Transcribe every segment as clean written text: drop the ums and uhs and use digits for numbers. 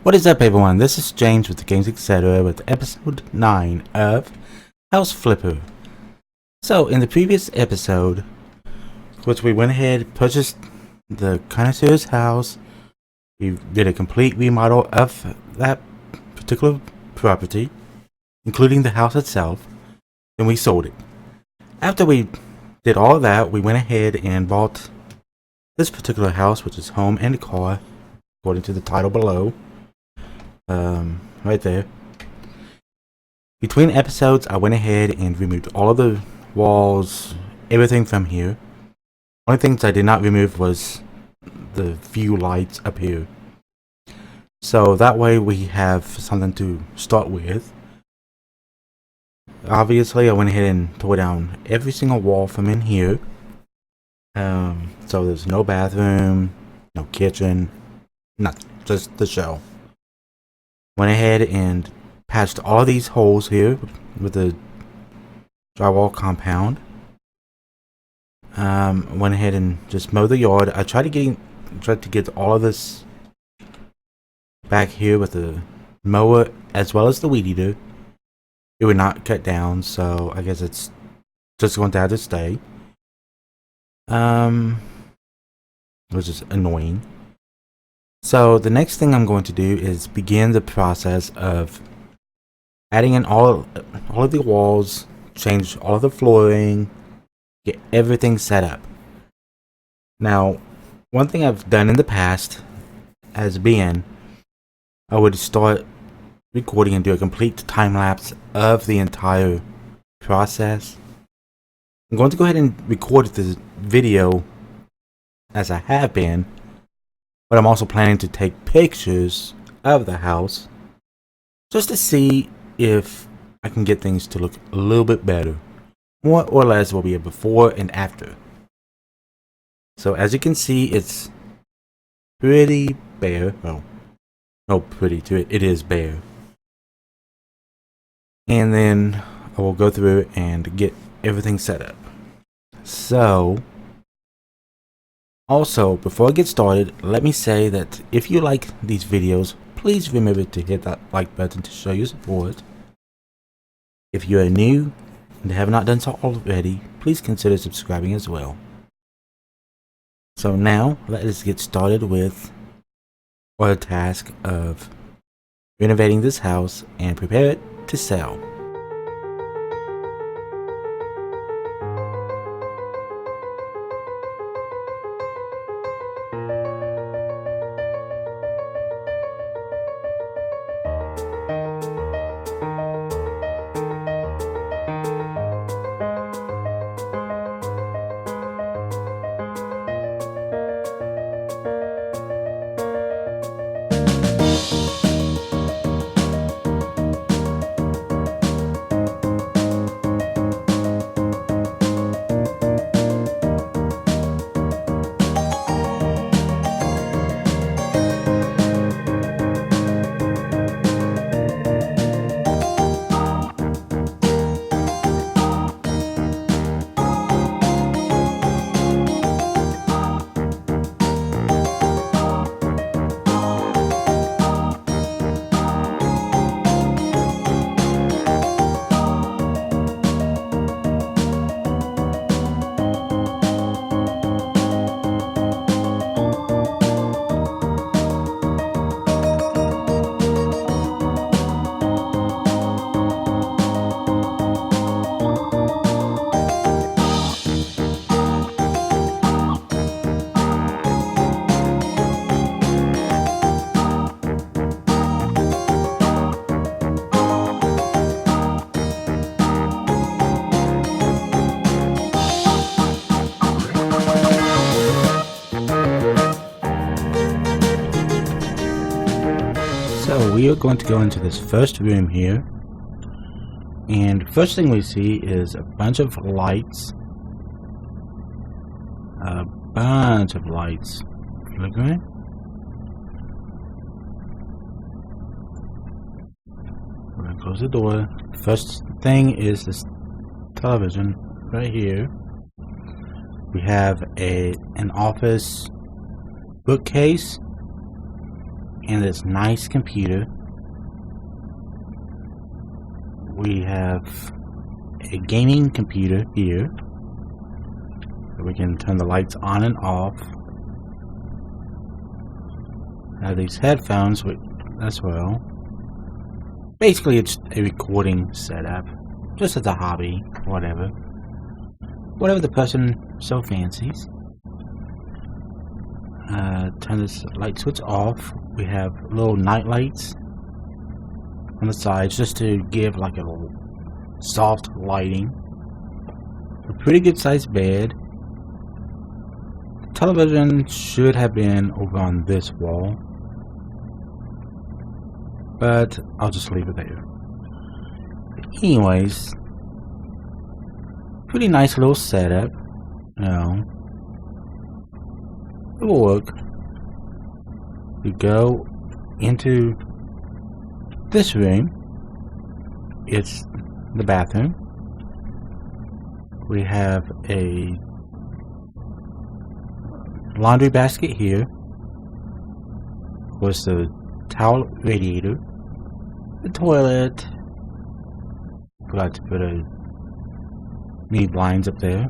What is up, everyone? This is James with the Games Etc. with episode 9 of House Flipper. So, in the previous episode, which we went ahead, purchased the connoisseur's house, we did a complete remodel of that particular property, including the house itself, and we sold it. After we did all of that, we went ahead and bought this particular house, which is home and car, according to the title below. Right there. Between episodes, I went ahead and removed all of the walls, everything from here. Only things I did not remove was the few lights up here. So that way we have something to start with. Obviously, I went ahead and tore down every single wall from in here. So there's no bathroom, no kitchen, nothing, just the shell. Went ahead and patched all of these holes here with the drywall compound. Went ahead and just mowed the yard. I tried to get all of this back here with the mower as well as the weed eater. It would not cut down, so I guess it's just going to have to stay. Which is annoying. So the next thing I'm going to do is begin the process of adding in all of the walls, change all of the flooring, get everything set up. Now, one thing I've done in the past has been I would start recording and do a complete time lapse of the entire process. I'm going to go ahead and record this video as I have been. But I'm also planning to take pictures of the house just to see if I can get things to look a little bit better. More or less will be a before and after. So as you can see, it's pretty bare. Well, no pretty to it. It is bare. And then I will go through and get everything set up. So also, before I get started, let me say that if you like these videos, please remember to hit that like button to show your support. If you are new and have not done so already, please consider subscribing as well. So now, let us get started with our task of renovating this house and prepare it to sell. So we are going to go into this first room here, and first thing we see is a bunch of lights. Look at it. We're gonna close the door. First thing is this television right here. We have an office bookcase in this nice computer. We have a gaming computer here. We can turn the lights on and off. Have these headphones as well. Basically, it's a recording setup, just as a hobby, whatever the person so fancies. Turn this light switch off. We have little night lights on the sides just to give like a little soft lighting. A pretty good sized bed. Television should have been over on this wall, but I'll just leave it there. Anyways, pretty nice little setup. You know, it will work. We go into this room. It's the bathroom. We have a laundry basket here. Of course, the towel radiator, the toilet. Forgot to put mini blinds up there,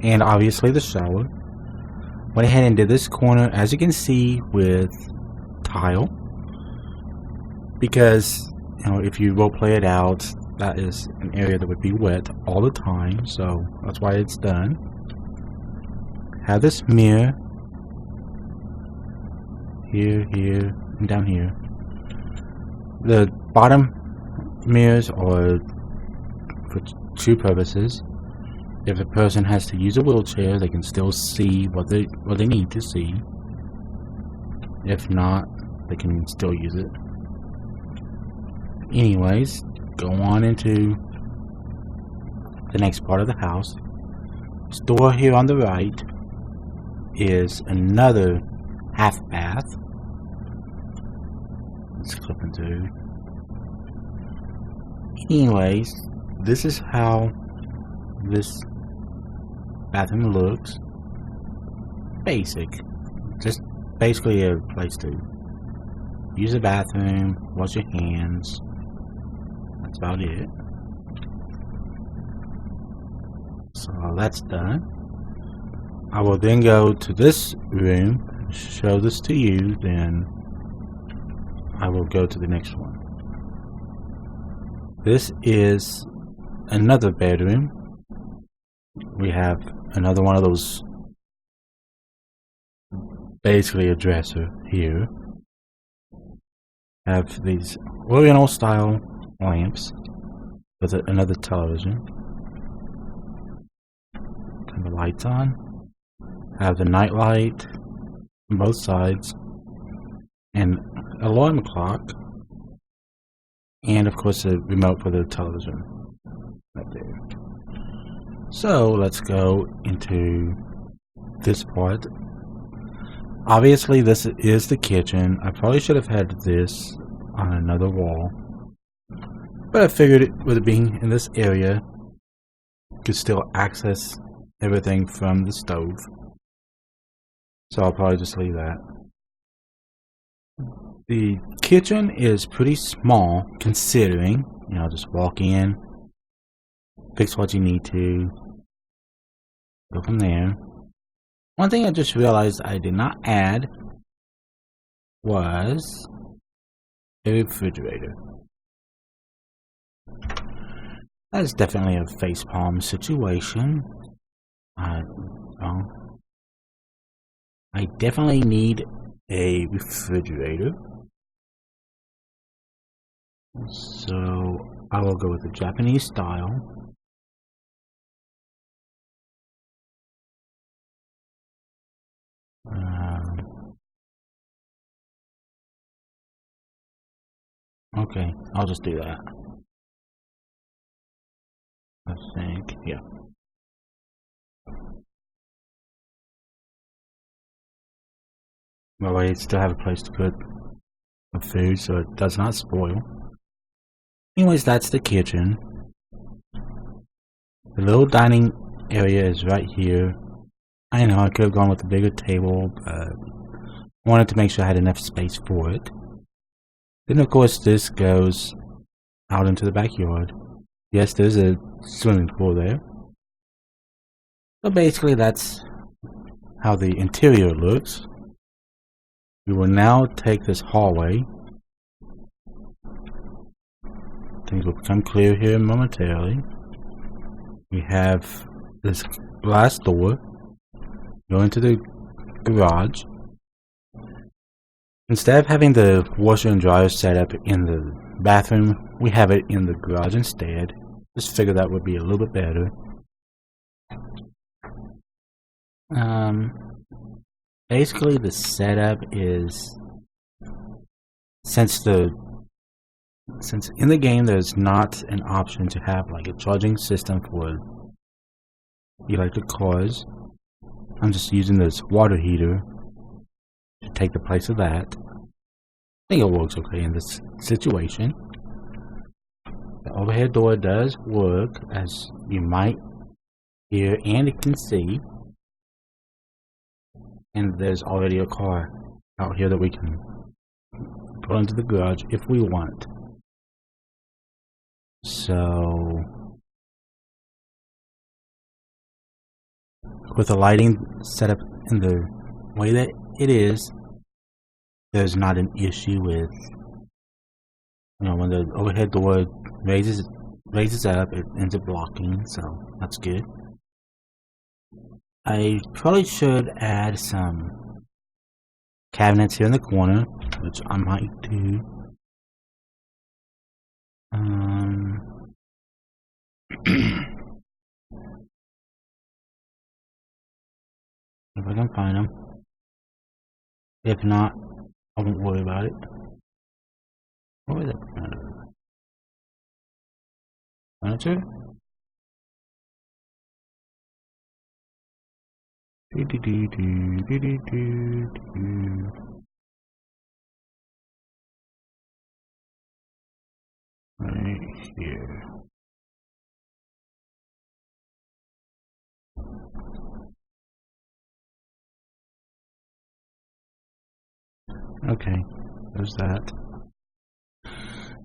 and obviously the shower. Went ahead and did this corner, as you can see, with tile, because if you will play it out, that is an area that would be wet all the time, so that's why it's done. Have this mirror here, and down here. The bottom mirrors are for two purposes. If a person has to use a wheelchair, they can still see what they need to see. If not, they can still use it. Anyways, go on into the next part of the house. This door here on the right is another half bath. Let's clip into. Anyways, this is how this bathroom looks. Basic. Just basically a place to use the bathroom, wash your hands. That's about it. So that's done. I will then go to this room, show this to you, then I will go to the next one. This is another bedroom. We have another one of those, basically a dresser here. Have these Oriental style lamps with another television. Turn the lights on. Have the night light on both sides, and alarm clock, and of course a remote for the television right there. So let's go into this part. Obviously this is the kitchen. I probably should have had this on another wall, but I figured it, with it being in this area, you could still access everything from the stove. So I'll probably just leave that. The kitchen is pretty small considering, just walk in, fix what you need to, go from there. One thing I just realized I did not add was a refrigerator. That is definitely a facepalm situation. I definitely need a refrigerator. So I will go with the Japanese style. Okay, I'll just do that. I think, yeah. That way, I still have a place to put the food so it does not spoil. Anyways, that's the kitchen. The little dining area is right here. I know I could have gone with a bigger table, but I wanted to make sure I had enough space for it. Then of course this goes out into the backyard. Yes, there's a swimming pool there. So basically that's how the interior looks. We will now take this hallway. Things will become clear here momentarily. We have this glass door. Go into the garage. Instead of having the washer and dryer set up in the bathroom, we have it in the garage instead. Just figured that would be a little bit better. Basically the setup is, since in the game there's not an option to have like a charging system for electric cars, I'm just using this water heater to take the place of that. I think it works okay in this situation. The overhead door does work, as you might hear and can see. And there's already a car out here that we can put into the garage if we want. So, with the lighting set up in the way that it is, there's not an issue with, when the overhead door raises up, it ends up blocking, so that's good. I probably should add some cabinets here in the corner, which I might do. If I can find them. If not, I won't worry about it. What is that? Furniture? Right here. Okay, there's that.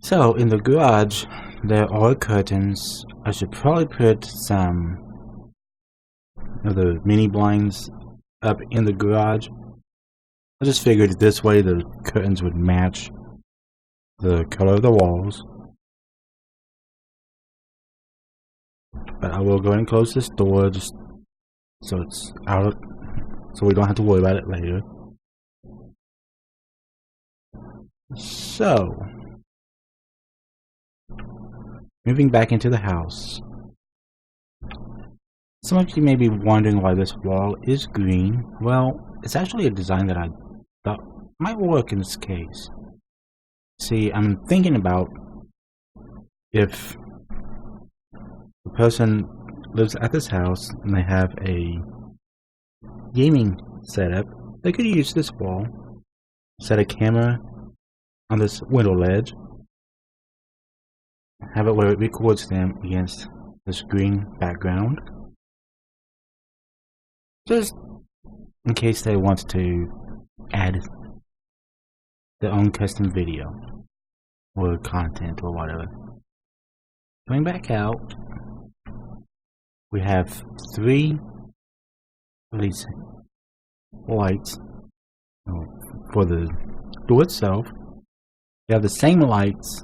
So in the garage there are curtains. I should probably put some of the mini blinds up in the garage. I just figured this way the curtains would match the color of the walls. But I will go ahead and close this door just so it's out, so we don't have to worry about it later. So, moving back into the house. Some of you may be wondering why this wall is green. Well, it's actually a design that I thought might work in this case. See, I'm thinking about if the person lives at this house and they have a gaming setup, they could use this wall, set a camera on this window ledge, have it where it records them against this green background, just in case they want to add their own custom video or content or whatever. Going back out, we have 3 of these lights for the door itself. We have the same lights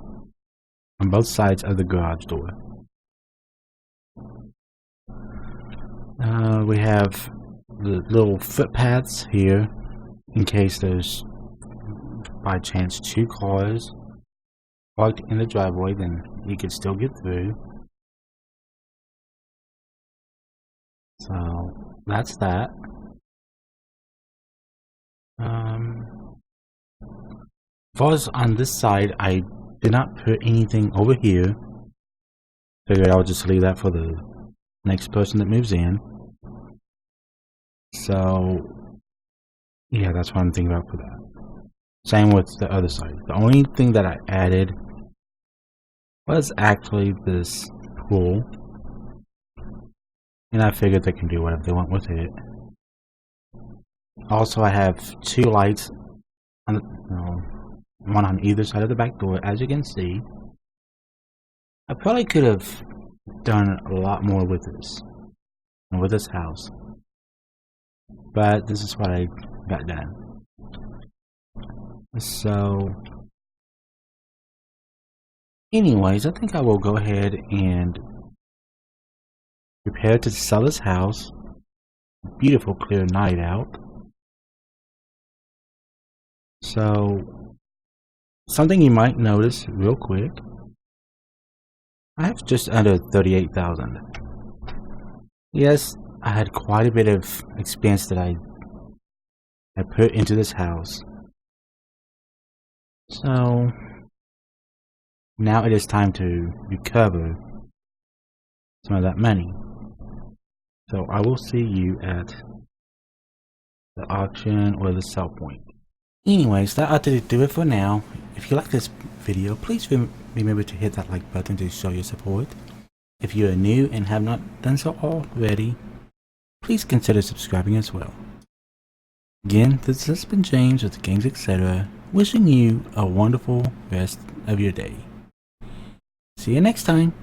on both sides of the garage door. We have the little footpaths here in case there's by chance 2 cars parked in the driveway, then you could still get through. So that's that. As far as on this side, I did not put anything over here. Figured I would just leave that for the next person that moves in. So yeah, that's what I'm thinking about for that. Same with the other side. The only thing that I added was actually this pool, and I figured they can do whatever they want with it. Also, I have 2 lights on the, one on either side of the back door, as you can see. I probably could have done a lot more with this house, but this is what I got done. So anyways, I think I will go ahead and prepare to sell this house. Beautiful clear night out. So something you might notice real quick, I have just under 38,000. Yes, I had quite a bit of expense that I put into this house. So now it is time to recover some of that money. So I will see you at the auction or the sell point. Anyways, that ought to do it for now. If you like this video, please remember to hit that like button to show your support. If you are new and have not done so already, please consider subscribing as well. Again, this has been James with Games Etc. wishing you a wonderful rest of your day. See you next time.